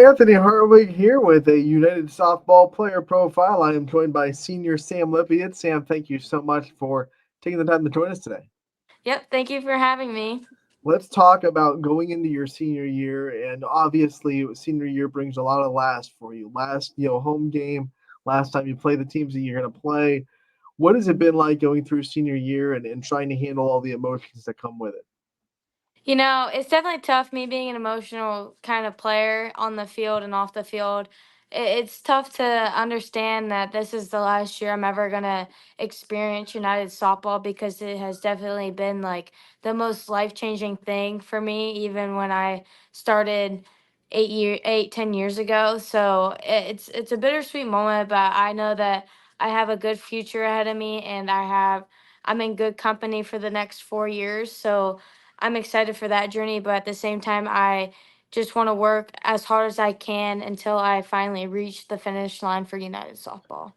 Anthony Hartwig here with a United Softball Player Profile. I am joined by Senior Sam Lippiatt. Sam, thank you so much for taking the time to join us today. Yep, thank you for having me. Let's talk about going into your senior year, and obviously, senior year brings a lot of last for you. Last, home game, last time you play the teams that you're going to play. What has it been like going through senior year and trying to handle all the emotions that come with it? It's definitely tough me being an emotional kind of player on the field and off the field. It's tough to understand that this is the last year I'm ever going to experience United softball because it has definitely been like the most life-changing thing for me, even when I started 10 years ago. So it's a bittersweet moment, but I know that I have a good future ahead of me and I'm in good company for the next 4 years. So I'm excited for that journey, but at the same time, I just want to work as hard as I can until I finally reach the finish line for United Softball.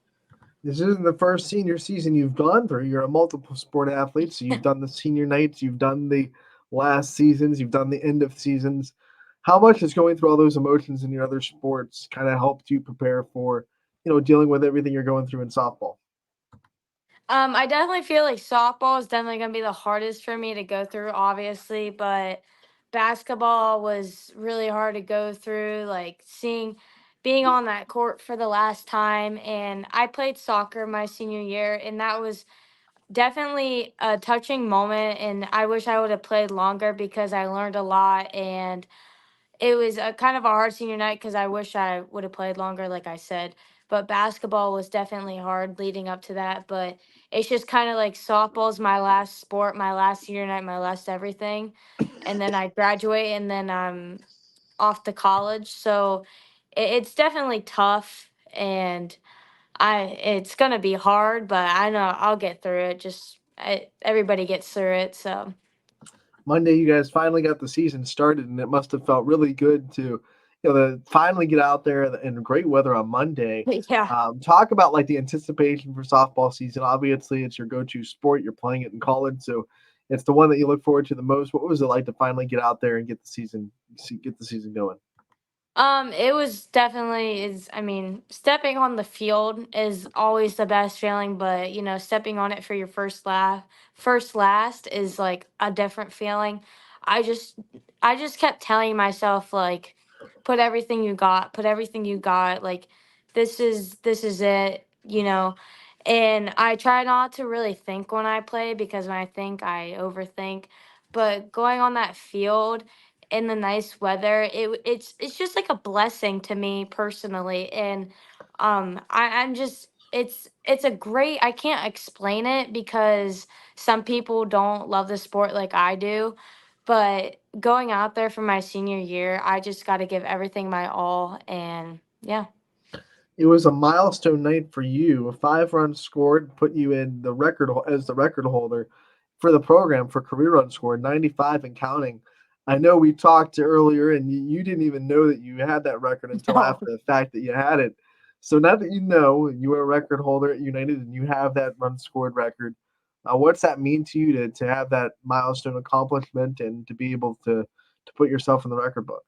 This isn't the first senior season you've gone through. You're a multiple sport athlete, so you've done the senior nights, you've done the last seasons, you've done the end of seasons. How much has going through all those emotions in your other sports kind of helped you prepare for, dealing with everything you're going through in softball? I definitely feel like softball is definitely going to be the hardest for me to go through, obviously, but basketball was really hard to go through, like being on that court for the last time. And I played soccer my senior year, and that was definitely a touching moment. And I wish I would have played longer because I learned a lot. And it was a kind of a hard senior night because I wish I would have played longer, like I said. But basketball was definitely hard leading up to that. But it's just kind of like softball's my last sport, my last senior night, my last everything. And then I graduate and then I'm off to college. So it's definitely tough and it's gonna be hard, but I know I'll get through it. Everybody gets through it. So Monday, you guys finally got the season started, and it must have felt really good to, to finally get out there in great weather on Monday. yeah. Talk about like the anticipation for softball season. Obviously, it's your go-to sport. You're playing it in college, so it's the one that you look forward to the most. What was it like to finally get out there and get the season going? It was definitely is I mean, stepping on the field is always the best feeling, but stepping on it for your first last is like a different feeling. I just I just kept telling myself like put everything you got, put everything you got, like this is it. And I try not to really think when I play because when I think I overthink, but going on that field in the nice weather, it's just like a blessing to me personally. And I'm just it's a great, I can't explain it because some people don't love the sport like I do. But going out there for my senior year, I just got to give everything my all. And yeah. It was a milestone night for you. 5 runs scored put you in as the record holder for the program for career runs scored, 95 and counting. I know we talked earlier, and you didn't even know that you had that record until No. after the fact that you had it. So now that you know you are a record holder at United and you have that run scored record, what's that mean to you to have that milestone accomplishment and to be able to put yourself in the record book?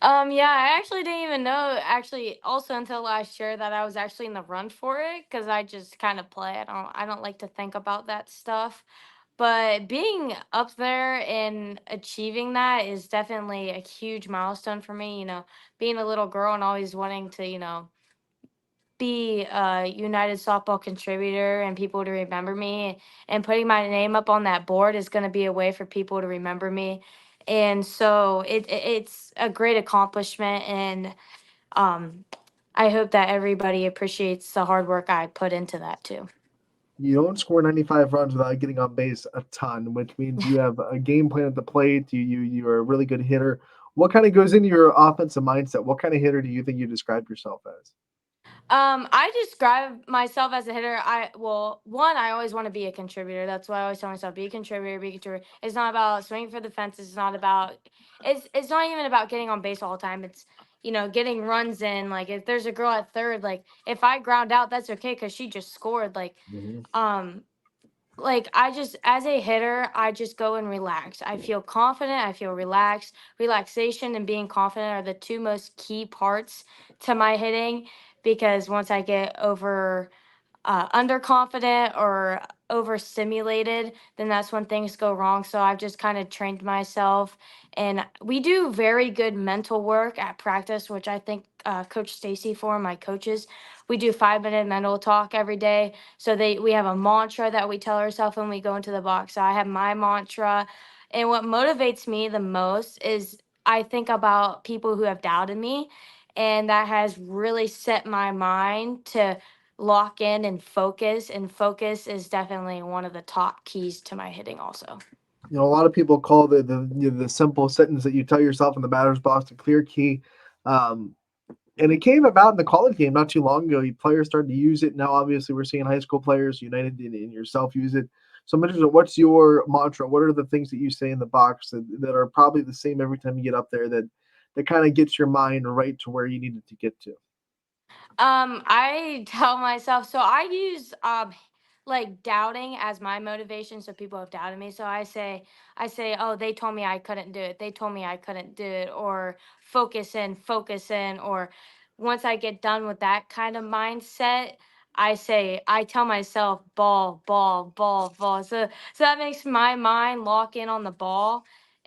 Yeah, I actually didn't even know actually also until last year that I was actually in the run for it because I just kind of play. I don't like to think about that stuff. But being up there and achieving that is definitely a huge milestone for me. Being a little girl and always wanting to, be a United softball contributor and people to remember me, and putting my name up on that board is going to be a way for people to remember me. And so it's a great accomplishment. And um, I hope that everybody appreciates the hard work I put into that too. You don't score 95 runs without getting on base a ton, which means you have a game plan at the plate. You're a really good hitter. What kind of goes into your offensive mindset? What kind of hitter do you think you describe yourself as? I describe myself as a hitter. One, I always want to be a contributor. That's why I always tell myself, be a contributor, be a contributor. It's not about swinging for the fences. It's not even about getting on base all the time. It's getting runs in. Like if there's a girl at third, like if I ground out, that's okay because she just scored. Um, like I just as a hitter, I just go and relax. I feel confident, I feel relaxed. Relaxation and being confident are the two most key parts to my hitting because once I get underconfident or overstimulated, then that's when things go wrong. So I've just kind of trained myself, and we do very good mental work at practice, which I think Coach Stacy for my coaches. We do 5 minute mental talk every day. So we have a mantra that we tell ourselves when we go into the box. So I have my mantra, and what motivates me the most is I think about people who have doubted me, and that has really set my mind to lock in and focus is definitely one of the top keys to my hitting also. You know, a lot of people call the simple sentence that you tell yourself in the batter's box a clear key. Um, and it came about in the college game not too long ago. Players started to use it. Now, obviously, we're seeing high school players, United and yourself, use it. So I'm interested. What's your mantra? What are the things that you say in the box that are probably the same every time you get up there that kind of gets your mind right to where you need it to get to? I tell myself so I use like doubting as my motivation. So people have doubted me. So I say, oh, they told me I couldn't do it. They told me I couldn't do it, or focus in, or once I get done with that kind of mindset, I tell myself ball, ball, ball, ball. So that makes my mind lock in on the ball.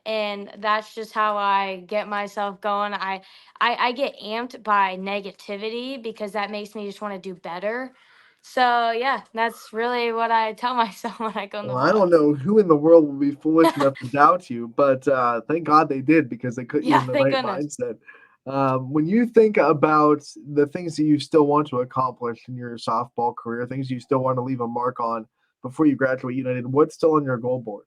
And that's just how I get myself going. I get amped by negativity because that makes me just want to do better. So yeah, that's really what I tell myself when I go in the Well, I don't box. know who in the world will be foolish enough to doubt you, but thank God they did because they put you Yeah, in the thank right goodness. mindset. When you think about the things that you still want to accomplish in your softball career, things you still want to leave a mark on before you graduate United, what's still on your goal board?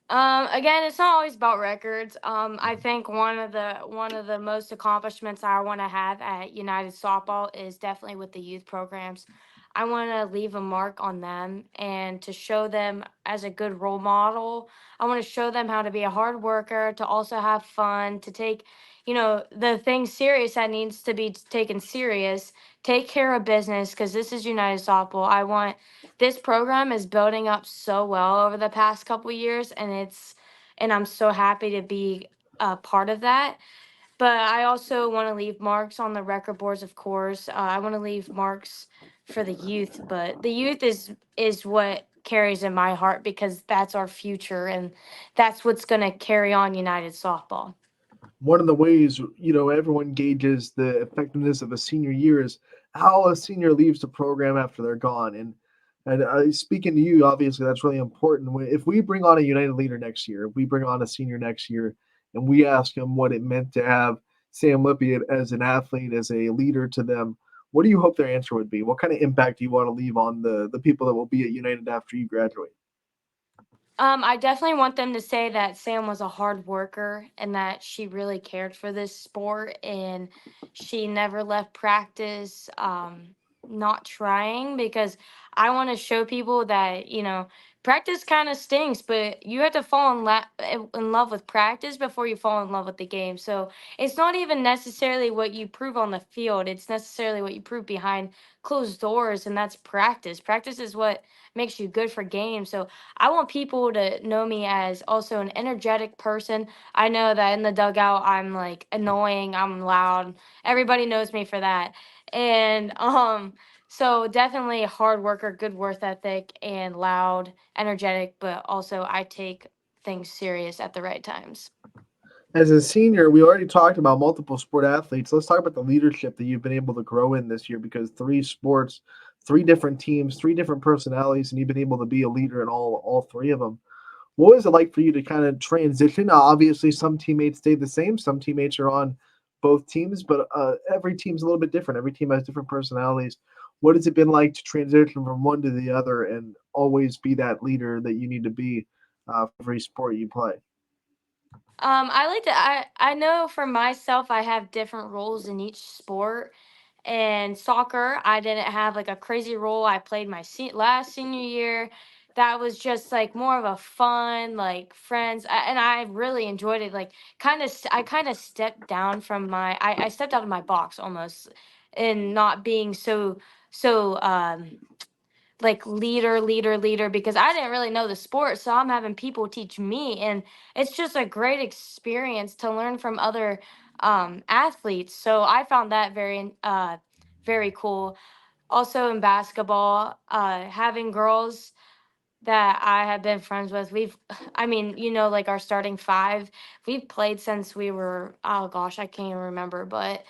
Again, it's not always about records. I think one of the most accomplishments I want to have at United Softball is definitely with the youth programs. I want to leave a mark on them and to show them as a good role model. I want to show them how to be a hard worker, to also have fun, to take, the thing serious that needs to be taken serious, take care of business because this is United Softball. This program is building up so well over the past couple years, and I'm so happy to be a part of that. But I also want to leave marks on the record boards, of course. I want to leave marks for the youth, but the youth is what carries in my heart because that's our future, and that's what's going to carry on United Softball. One of the ways everyone gauges the effectiveness of a senior year is how a senior leaves the program after they're gone. And speaking to you, obviously that's really important. If we bring on a United leader next year, if we bring on a senior next year, and we ask them what it meant to have Sam Lippiatt as an athlete, as a leader to them, what do you hope their answer would be? What kind of impact do you want to leave on the people that will be at United after you graduate? I definitely want them to say that Sam was a hard worker and that she really cared for this sport and she never left practice not trying because I want to show people that, practice kind of stinks, but you have to fall in love with practice before you fall in love with the game. So it's not even necessarily what you prove on the field, it's necessarily what you prove behind closed doors, and that's practice. Practice is what makes you good for games. So I want people to know me as also an energetic person. I know that in the dugout I'm like annoying, I'm loud. Everybody knows me for that. And so definitely a hard worker, good work ethic, and loud, energetic, but also I take things serious at the right times. As a senior, we already talked about multiple sport athletes. Let's talk about the leadership that you've been able to grow in this year because three sports, three different teams, three different personalities, and you've been able to be a leader in all three of them. What was it like for you to kind of transition? Obviously, some teammates stayed the same, some teammates are on both teams, but every team's a little bit different. Every team has different personalities. What has it been like to transition from one to the other and always be that leader that you need to be for every sport you play? I like to. I know for myself, I have different roles in each sport. And soccer, I didn't have like a crazy role. I played my last senior year. That was just like more of a fun, like friends, and I really enjoyed it. Like, I kind of stepped down from I stepped out of my box almost, and not being so like leader because I didn't really know the sport, so I'm having people teach me, and it's just a great experience to learn from other athletes. So I found that very cool. Also in basketball, having girls that I have been friends with. I mean, like our starting five, we've played since we were, oh gosh, I can't even remember, but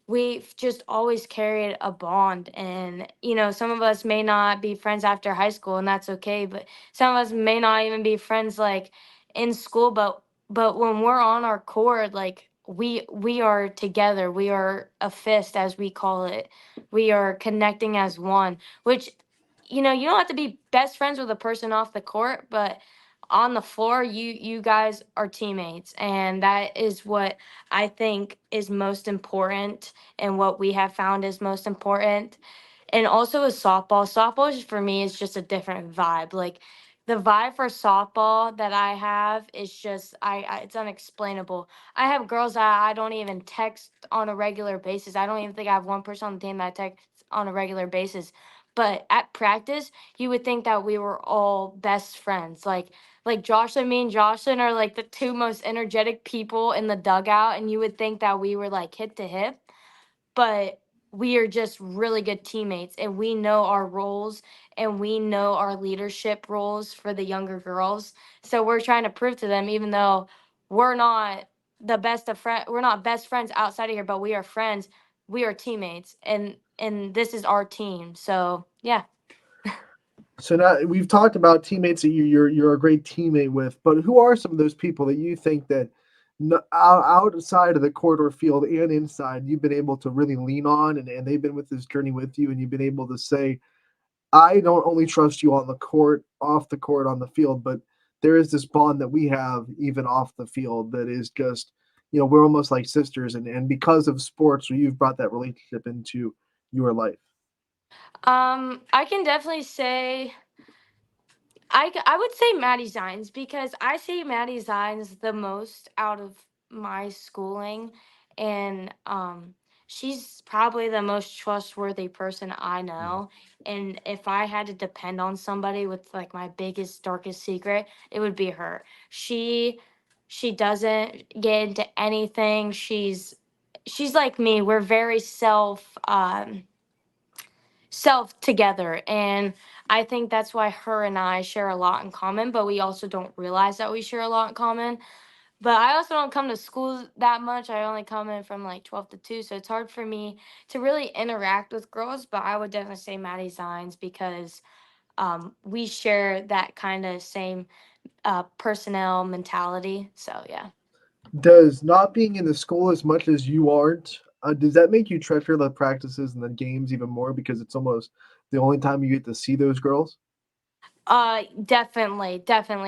we've just always carried a bond. And, some of us may not be friends after high school, and that's okay. But some of us may not even be friends like in school, but when we're on our court, like we are together. We are a fist, as we call it. We are connecting as one, which you don't have to be best friends with a person off the court, but on the floor, you guys are teammates, and that is what I think is most important, and what we have found is most important. And also with softball, for me is just a different vibe. Like the vibe for softball that I have is just it's unexplainable. I have girls that I don't even text on a regular basis. I don't even think I have one person on the team that I text on a regular basis. But at practice, you would think that we were all best friends. Like Jocelyn, me and Jocelyn are like the two most energetic people in the dugout, and you would think that we were like hip to hip, but we are just really good teammates, and we know our roles, and we know our leadership roles for the younger girls. So we're trying to prove to them, even though we're not we're not best friends outside of here, but we are friends. We are teammates, and this is our team. So yeah. So now we've talked about teammates that you're a great teammate with, but who are some of those people that you think that outside of the court or field and inside you've been able to really lean on, and they've been with this journey with you, and you've been able to say, I don't only trust you on the court, off the court, on the field, but there is this bond that we have even off the field that is just, we're almost like sisters, and because of sports, you've brought that relationship into your life. I can definitely say I would say Maddie Zines, because I see Maddie Zines the most out of my schooling, and she's probably the most trustworthy person I know. And if I had to depend on somebody with like my biggest darkest secret, it would be her. She doesn't get into anything. She's like me. We're very self together, and I think that's why her and I share a lot in common, but we also don't realize that we share a lot in common. But I also don't come to school that much. I only come in from like 12 to 2, so it's hard for me to really interact with girls. But I would definitely say Maddie Zines, because we share that kind of same personnel mentality. So yeah. Does not being in the school as much as you aren't, does that make you treasure the practices and the games even more because it's almost the only time you get to see those girls? Definitely.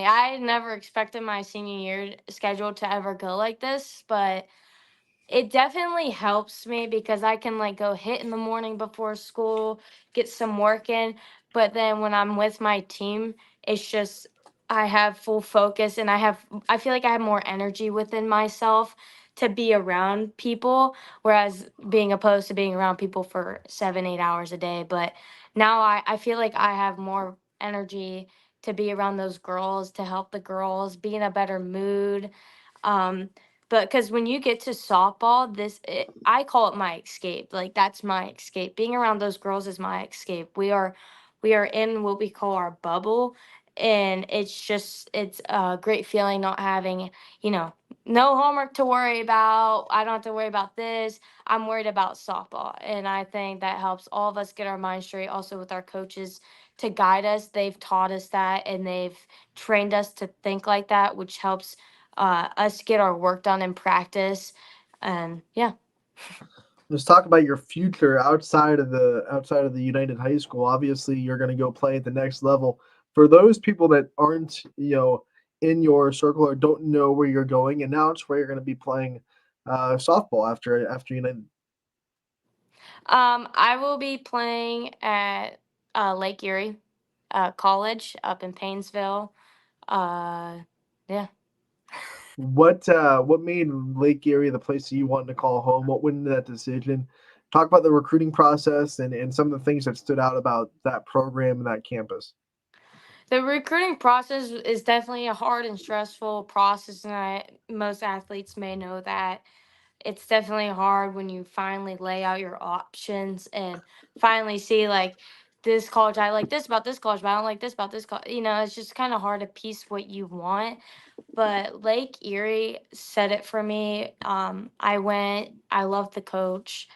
I never expected my senior year schedule to ever go like this, but it definitely helps me because I can like go hit in the morning before school, get some work in. But then when I'm with my team, it's just I have full focus, and I feel like I have more energy within myself to be around people, whereas being opposed to being around people for 7, 8 hours a day. But now I feel like I have more energy to be around those girls, to help the girls, be in a better mood. Um, but because when you get to softball, I call it my escape. Like that's my escape. Being around those girls is my escape. We are in what we call our bubble, and it's a great feeling not having you know no homework to worry about. I don't have to worry about this. I'm worried about softball, and I think that helps all of us get our mind straight. Also with our coaches to guide us, they've taught us that, and they've trained us to think like that, which helps us get our work done in practice. And yeah. Let's talk about your future outside of the United High School. Obviously, you're going to go play at the next level. For those people that aren't, in your circle or don't know where you're going, announce where you're going to be playing softball after United. I will be playing at Lake Erie College up in Painesville. Uh, yeah. What made Lake Erie the place that you wanted to call home? What went into that decision? Talk about the recruiting process and some of the things that stood out about that program and that campus. The recruiting process is definitely a hard and stressful process, and most athletes may know that. It's definitely hard when you finally lay out your options and finally see like this college I like this about this college, but I don't like this about this college. It's just kind of hard to piece what you want. But Lake Erie said it for me. I went. I loved the coach.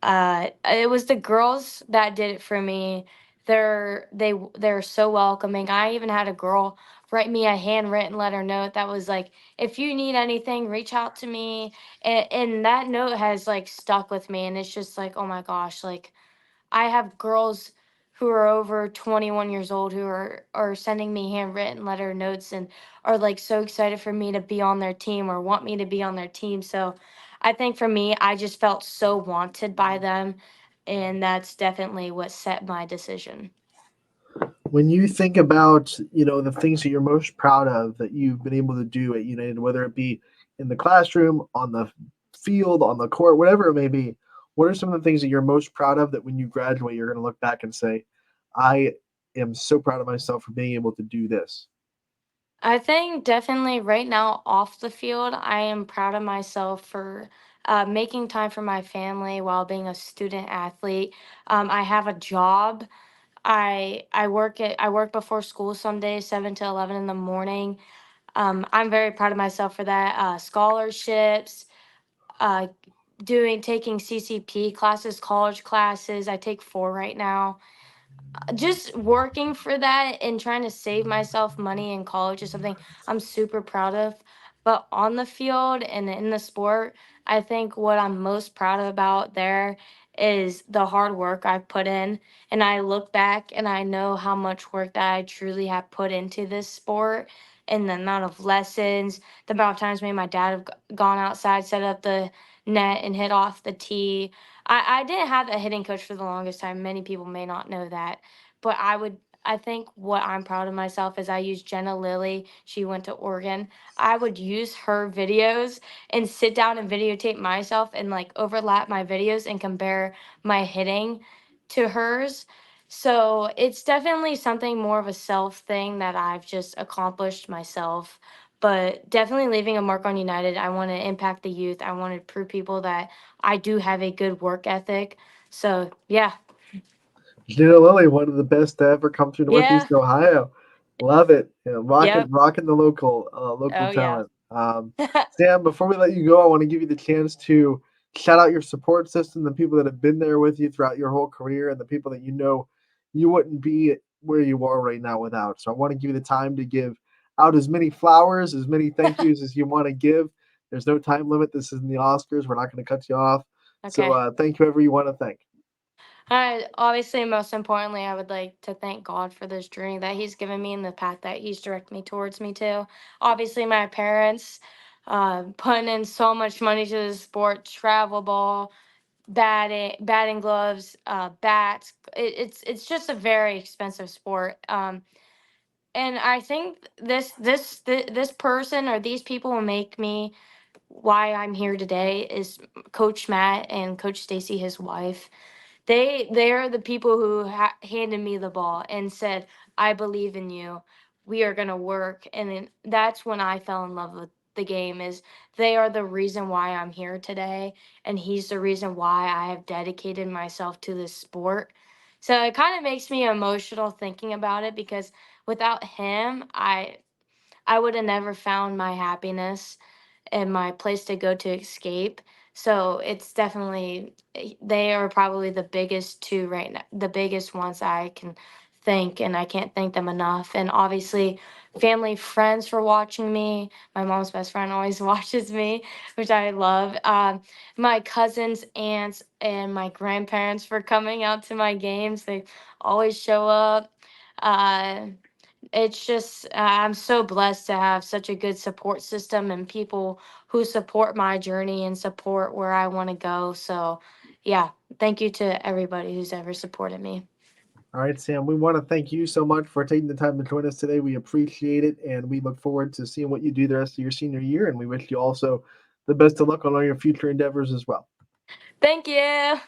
It was the girls that did it for me. They're so welcoming. I even had a girl write me a handwritten letter note that was like, if you need anything, reach out to me. And that note has like stuck with me, and it's just like, oh my gosh, like I have girls who are over 21 years old who are sending me handwritten letter notes and are like so excited for me to be on their team or want me to be on their team. So I think for me, I just felt so wanted by them, and that's definitely what set my decision. When you think about, the things that you're most proud of that you've been able to do at United, whether it be in the classroom, on the field, on the court, whatever it may be, what are some of the things that you're most proud of that when you graduate you're going to look back and say, I am so proud of myself for being able to do this? I think definitely right now off the field, I am proud of myself for making time for my family while being a student athlete. I have a job. I work before school some days, 7 to 11 in the morning. I'm very proud of myself for that. Scholarships, uh, doing taking CCP classes, college classes. I take four right now. Just working for that and trying to save myself money in college is something I'm super proud of. But on the field and in the sport, I think what I'm most proud about there is the hard work I've put in. And I look back and I know how much work that I truly have put into this sport, and the amount of lessons, the amount of times me and my dad have gone outside, set up the net, and hit off the tee. I didn't have a hitting coach for the longest time. Many people may not know that, but I think what I'm proud of myself is I use Jenna Lilly. She went to Oregon. I would use her videos and sit down and videotape myself and like overlap my videos and compare my hitting to hers. So it's definitely something more of a self thing that I've just accomplished myself. But definitely leaving a mark on United. I want to impact the youth. I want to prove people that I do have a good work ethic. So yeah. Gina Lilly, one of the best to ever come through Yeah. Northeast Ohio. Love it. Yep. Rocking the local Oh yeah. talent. Sam, before we let you go, I want to give you the chance to shout out your support system, the people that have been there with you throughout your whole career, and the people that you wouldn't be where you are right now without. So I want to give you the time to give out as many flowers, as many thank yous as you want to give. There's no time limit. This isn't the Oscars. We're not going to cut you off. So Okay. thank whoever you want to thank. Obviously, most importantly, I would like to thank God for this journey that He's given me and the path that He's directed me towards me to. Obviously, my parents, putting in so much money to the sport, travel ball, batting gloves, bats. It's just a very expensive sport. And I think this person or these people will make me why I'm here today is Coach Matt and Coach Stacy, his wife. They're the people who handed me the ball and said, "I believe in you. We are gonna work." And then that's when I fell in love with the game. Is they are the reason why I'm here today, and he's the reason why I have dedicated myself to this sport. So it kind of makes me emotional thinking about it because without him, I would have never found my happiness and my place to go to escape. So it's definitely they are probably the biggest two right now, the biggest ones I can thank, and I can't thank them enough. And obviously, family, friends for watching me. My mom's best friend always watches me, which I love. My cousins, aunts, and my grandparents for coming out to my games. They always show up. Uh, it's just I'm so blessed to have such a good support system and people who support my journey and support where I want to go. So, yeah, thank you to everybody who's ever supported me. All right, Sam, we want to thank you so much for taking the time to join us today. We appreciate it, and we look forward to seeing what you do the rest of your senior year. And we wish you also the best of luck on all your future endeavors as well. Thank you.